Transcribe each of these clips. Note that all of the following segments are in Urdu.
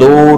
2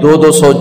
200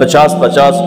50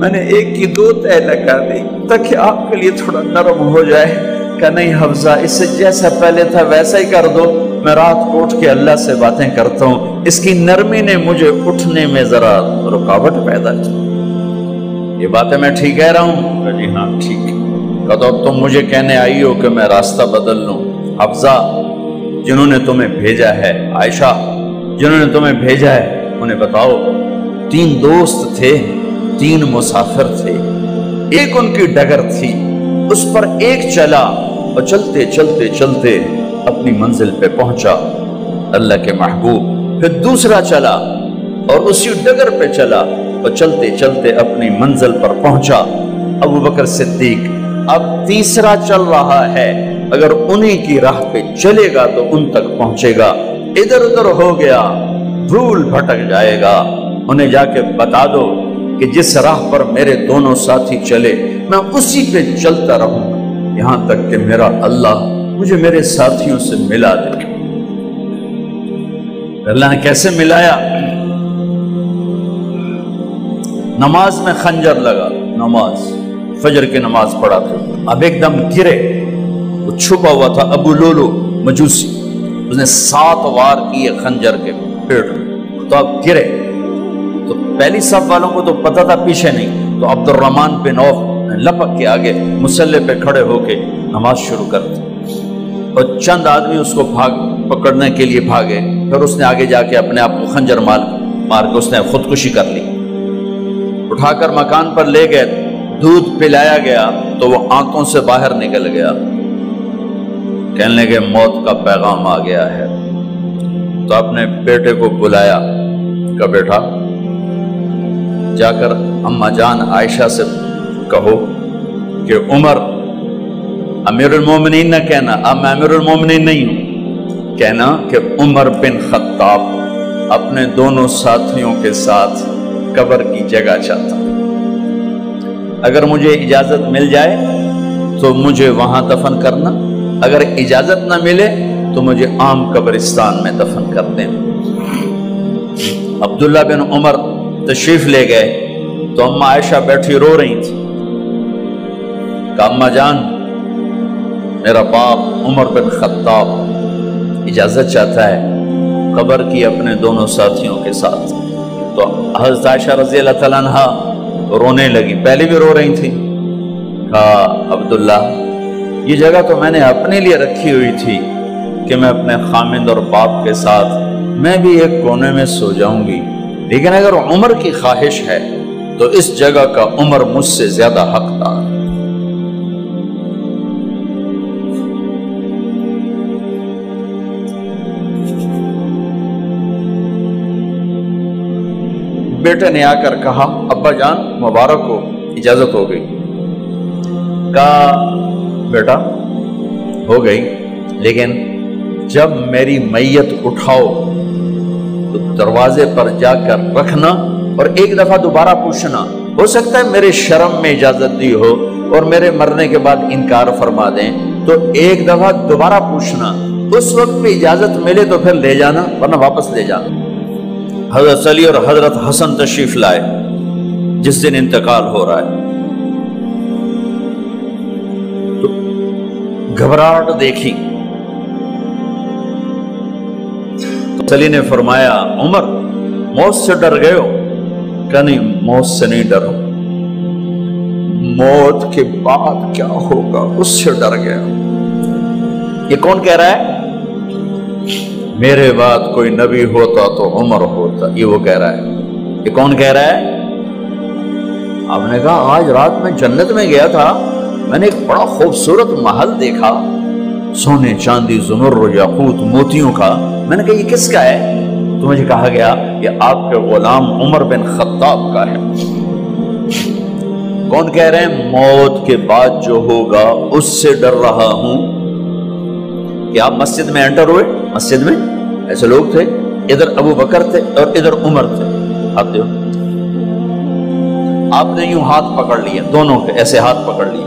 میں نے ایک کی 2 تہ لگا دی تاکہ آپ کے لیے تھوڑا نرم ہو جائے۔ کہ نہیں حفظہ، اسے جیسا پہلے تھا ویسا ہی کر دو، میں رات کو اٹھ کے اللہ سے باتیں کرتا ہوں، اس کی نرمی نے مجھے اٹھنے میں ذرا رکاوٹ پیدا کی۔ یہ باتیں میں ٹھیک کہہ رہا ہوں؟ کہ جی ہاں ٹھیک ہے۔ کہ تو تم مجھے کہنے آئی ہو کہ میں راستہ بدل لوں؟ حفظہ، جنہوں نے تمہیں بھیجا ہے، عائشہ جنہوں نے تمہیں بھیجا ہے، انہیں بتاؤ 3 دوست تھے، 3 مسافر تھے، ایک ان کی ڈگر تھی، اس پر ایک چلا اور چلتے چلتے چلتے اپنی منزل پہ پہنچا اللہ کے محبوب، پھر دوسرا چلا اور اسی ڈگر پہ چلا اور چلتے چلتے اپنی منزل پر پہنچا ابو بکر صدیق۔ اب تیسرا چل رہا ہے، اگر انہی کی راہ پہ چلے گا تو ان تک پہنچے گا، ادھر ادھر ہو گیا بھول بھٹک جائے گا۔ انہیں جا کے بتا دو کہ جس راہ پر میرے دونوں ساتھی چلے میں اسی پہ چلتا رہوں یہاں تک کہ میرا اللہ مجھے میرے ساتھیوں سے ملا دے۔ اللہ نے کیسے ملایا؟ نماز میں خنجر لگا، نماز فجر کی نماز پڑھا تھا، اب ایک دم گرے، وہ چھپا ہوا تھا ابو لولو مجوسی، اس نے 7 وار کیے خنجر کے پیٹ میں، تو اب گرے تو پہلی صف والوں کو تو پتہ تھا، پیچھے نہیں، تو عبد الرحمن بن عوف لپک کے آگے مصلی پہ کھڑے ہو کے نماز شروع کر دی، اور چند آدمی اس کو پکڑنے کے لیے بھاگے، پھر اس نے آگے جا کے اپنے آپ کو خنجر مار کے اس نے خودکشی کر لی۔ اٹھا کر مکان پر لے گئے، دودھ پلایا گیا تو وہ آنتوں سے باہر نکل گیا، کہنے لگے موت کا پیغام آ گیا ہے۔ تو اپنے بیٹے کو بلایا، کہ بیٹا جا کر اماں جان عائشہ سے کہو کہ عمر، امیر المومنین نہ کہنا، اب میں امیر المومنین نہیں ہوں، کہنا کہ عمر بن خطاب اپنے دونوں ساتھیوں کے ساتھ قبر کی جگہ چاہتا، اگر مجھے اجازت مل جائے تو مجھے وہاں دفن کرنا، اگر اجازت نہ ملے تو مجھے عام قبرستان میں دفن کر دیں۔ عبداللہ بن عمر تشریف لے گئے تو اماں عائشہ بیٹھی رو رہی تھی، کہ اماں جان میرا باپ عمر بن خطاب اجازت چاہتا ہے قبر کی اپنے دونوں ساتھیوں کے ساتھ۔ تو حضرت عائشہ رضی اللہ تعالیٰ عنہ رونے لگی، پہلے بھی رو رہی تھی، کہا عبداللہ یہ جگہ تو میں نے اپنے لیے رکھی ہوئی تھی کہ میں اپنے خامند اور باپ کے ساتھ میں بھی ایک کونے میں سو جاؤں گی، لیکن اگر عمر کی خواہش ہے تو اس جگہ کا عمر مجھ سے زیادہ حقدار۔ بیٹے نے آ کر کہا ابا جان مبارک ہو، اجازت ہو گئی۔ کہا بیٹا ہو گئی، لیکن جب میری میت اٹھاؤ تو دروازے پر جا کر رکھنا اور ایک دفعہ دوبارہ پوچھنا، ہو سکتا ہے میرے شرم میں اجازت دی ہو اور میرے مرنے کے بعد انکار فرما دیں، تو ایک دفعہ دوبارہ پوچھنا، اس وقت بھی اجازت ملے تو پھر لے جانا ورنہ واپس لے جانا۔ حضرت علی اور حضرت حسن تشریف لائے جس دن انتقال ہو رہا ہے، تو گھبراہٹ دیکھی، تو علی نے فرمایا عمر موت سے ڈر گئے ہو؟ کہ نہیں موت سے نہیں ڈرو، موت کے بعد کیا ہوگا اس سے ڈر گیا۔ یہ کون کہہ رہا ہے؟ میرے بعد کوئی نبی ہوتا تو عمر ہوتا، یہ وہ کہہ رہا ہے۔ یہ کون کہہ رہا ہے؟ آپ نے کہا آج رات میں جنت میں گیا تھا، میں نے ایک بڑا خوبصورت محل دیکھا، سونے چاندی زمر یاقوت موتیوں کا، میں نے کہا یہ کس کا ہے؟ تو مجھے کہا گیا یہ آپ کے غلام عمر بن خطاب کا ہے۔ کون کہہ رہے ہیں؟ موت کے بعد جو ہوگا اس سے ڈر رہا ہوں۔ کہ آپ مسجد میں انٹر ہوئے، مسجد میں ایسے لوگ تھے، ادھر ابو بکر تھے اور ادھر عمر تھے، آپ نے یوں ہاتھ پکڑ لیے، دونوں کے ایسے ہاتھ پکڑ لیے،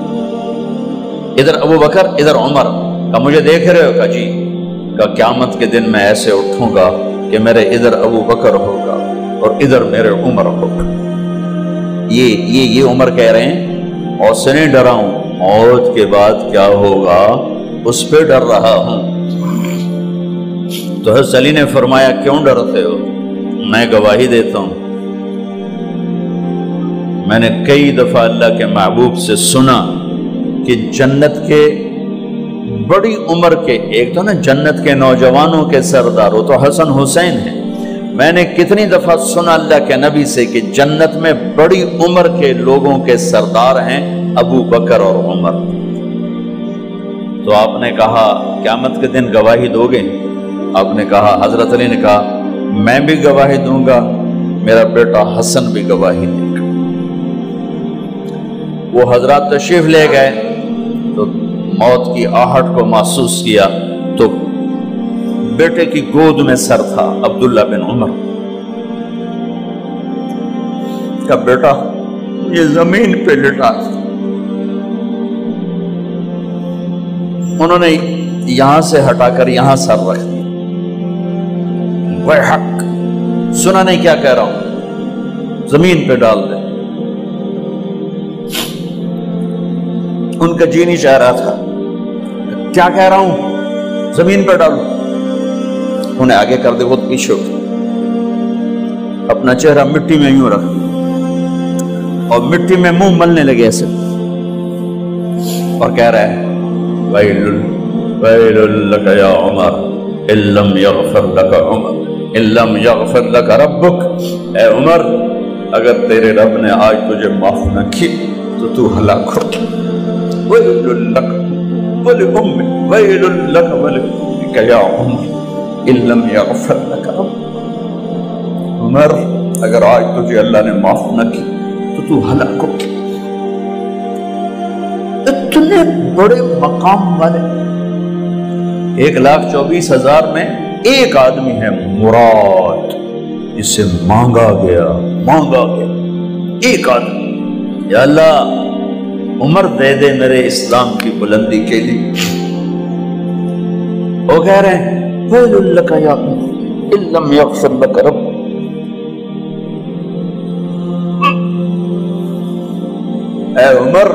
ادھر ابو بکر ادھر عمر، کہ مجھے دیکھ رہے ہو؟ کہ جی۔ کہ قیامت کے دن میں ایسے اٹھوں گا کہ میرے ادھر ابو بکر ہوگا اور ادھر میرے عمر ہوگا۔ یہ عمر کہہ رہے ہیں اور سے نہیں ڈرا ہوں، موت کے بعد کیا ہوگا اس پہ ڈر رہا ہوں۔ تو حضرت علی نے فرمایا کیوں ڈرتے ہو؟ میں گواہی دیتا ہوں، میں نے کئی دفعہ اللہ کے محبوب سے سنا کہ جنت کے بڑی عمر کے، ایک تو نا جنت کے نوجوانوں کے سردار، وہ تو حسن حسین ہیں، میں نے کتنی دفعہ سنا اللہ کے نبی سے کہ جنت میں بڑی عمر کے لوگوں کے سردار ہیں ابو بکر اور عمر۔ تو آپ نے کہا قیامت کے دن گواہی دو گے؟ آپ نے کہا، حضرت علی نے کہا میں بھی گواہی دوں گا، میرا بیٹا حسن بھی گواہی دے گا۔ وہ حضرات تشریف لے گئے تو موت کی آہٹ کو محسوس کیا تو بیٹے کی گود میں سر تھا عبداللہ بن عمر کا بیٹا، یہ زمین پہ لٹا، انہوں نے یہاں سے ہٹا کر یہاں سر رکھ دیا۔ وہ حق سنا نہیں کیا کہہ رہا ہوں، زمین پہ ڈال دے۔ ان کا جی نہیں چاہ رہا تھا، کیا کہہ رہا ہوں، زمین پہ ڈالو۔ انہیں آگے کر دے، وہ پیچھے اٹھ، اپنا چہرہ مٹی میں یوں رکھ اور مٹی میں منہ ملنے لگے ایسے، اور کہہ رہا ہے ویل لک یا عمر ان لم یغفر لک عمر ان لم یغفر لک ربک، اے عمر اگر تیرے رب نے آج تجھے معاف نہ کی تو ہلاک ہو۔ ویل لک ولأمک ویل لک ولأمک یا عمر ان لم یغفر لک ربک، عمر اگر آج تجھے اللہ نے معاف نہ کی تو ہلاک ہو۔ اتنے بڑے مقام والے 1,24,000 میں ایک آدمی ہے مراد، جسے مانگا گیا ایک آدمی، یا اللہ عمر دے دے میرے اسلام کی بلندی کے لیے۔ وہ کہہ رہے ہیں ویل لک یا عمر ان لم یغفر لک رب، اے عمر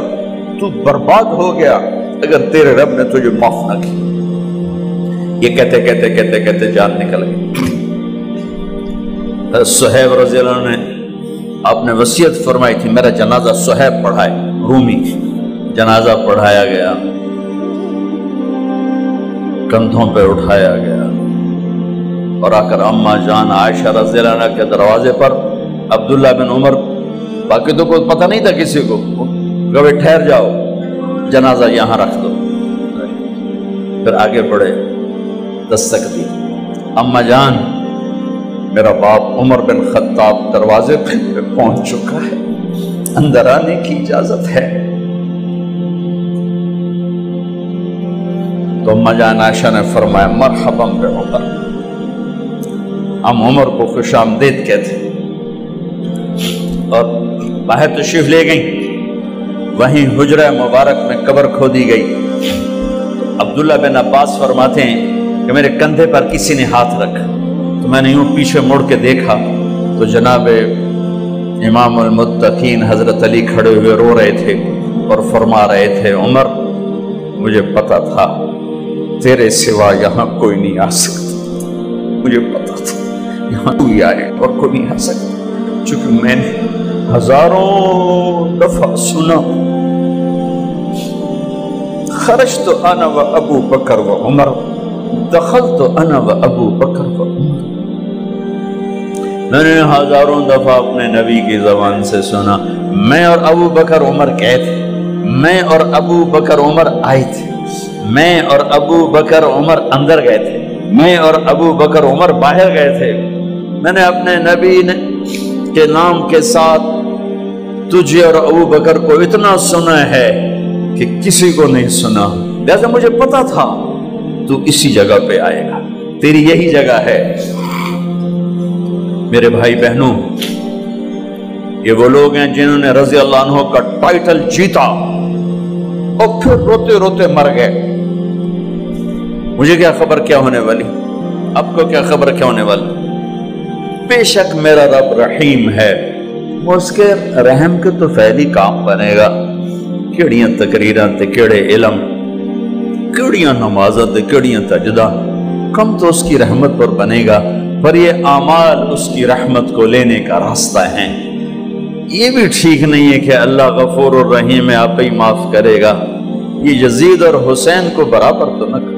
تو برباد ہو گیا اگر تیرے رب نے تجھے معاف نہ کی۔ یہ کہتے کہتے کہتے کہتے جان نکل گئی۔ صہیب رضی اللہ عنہ نے آپ نے وصیت فرمائی تھی میرا جنازہ صہیب پڑھائے، رومی جنازہ پڑھایا گیا، کندھوں پہ اٹھایا گیا اور آ کر اماں جان عائشہ رضی اللہ عنہ کے دروازے پر عبداللہ بن عمر، باقی تو کوئی پتہ نہیں تھا کسی کو، کبھی ٹھہر جاؤ جنازہ یہاں رکھ دو، پھر آگے بڑھے، دستک دی، اماں جان میرا باپ عمر بن خطاب دروازے پہ پہنچ چکا ہے، اندر آنے کی اجازت ہے۔ تو اماں جان عائشہ نے فرمایا مرحبا بعمر، ہم عمر کو خوش آمدید کہتے اور باہر تشریف لے گئیں۔ وہیں حجرہ مبارک میں قبر کھودی گئی۔ عبداللہ بن عباس فرماتے ہیں کہ میرے کندھے پر کسی نے ہاتھ رکھا تو میں نے یوں پیچھے مڑ کے دیکھا تو جناب امام المتقین حضرت علی کھڑے ہوئے رو رہے تھے اور فرما رہے تھے عمر مجھے پتا تھا تیرے سوا یہاں کوئی نہیں آ سکتا، مجھے پتا تھا یہاں کوئی آئے اور کوئی نہیں آ سکتا، چونکہ میں نے ہزاروں دفعہ سنا خرجت انا و ابو بکر و عمر دخلت انا و ابو بکر و عمر، میں نے ہزاروں دفعہ اپنے نبی کی زبان سے سنا میں اور ابو بکر عمر گئے تھے، میں اور ابو بکر عمر آئے تھے، میں اور ابو بکر عمر اندر گئے تھے، میں اور ابو بکر عمر باہر گئے تھے، میں نے اپنے نبی کے نام کے ساتھ تجھے اور ابو بکر کو اتنا سنا ہے کہ کسی کو نہیں سنا، لہذا مجھے پتا تھا تو اسی جگہ پہ آئے گا، تیری یہی جگہ ہے۔ میرے بھائی بہنوں، یہ وہ لوگ ہیں جنہوں نے رضی اللہ عنہ کا ٹائٹل جیتا اور پھر روتے روتے مر گئے۔ مجھے کیا خبر کیا ہونے والی، آپ کو کیا خبر کیا ہونے والی؟ بے شک میرا رب رحیم ہے، اس کے رحم کے تو فعلی کام بنے گا، کیڑیاں تقریراں تے کیڑے علم، کیڑیاں نمازاں تے کیڑیاں سجدہ، کم تو اس کی رحمت پر بنے گا، پر یہ اعمال اس کی رحمت کو لینے کا راستہ ہیں۔ یہ بھی ٹھیک نہیں ہے کہ اللہ غفور الرحیم ہے، آپ ہی معاف کرے گا، یہ یزید اور حسین کو برابر تو نہ کرے۔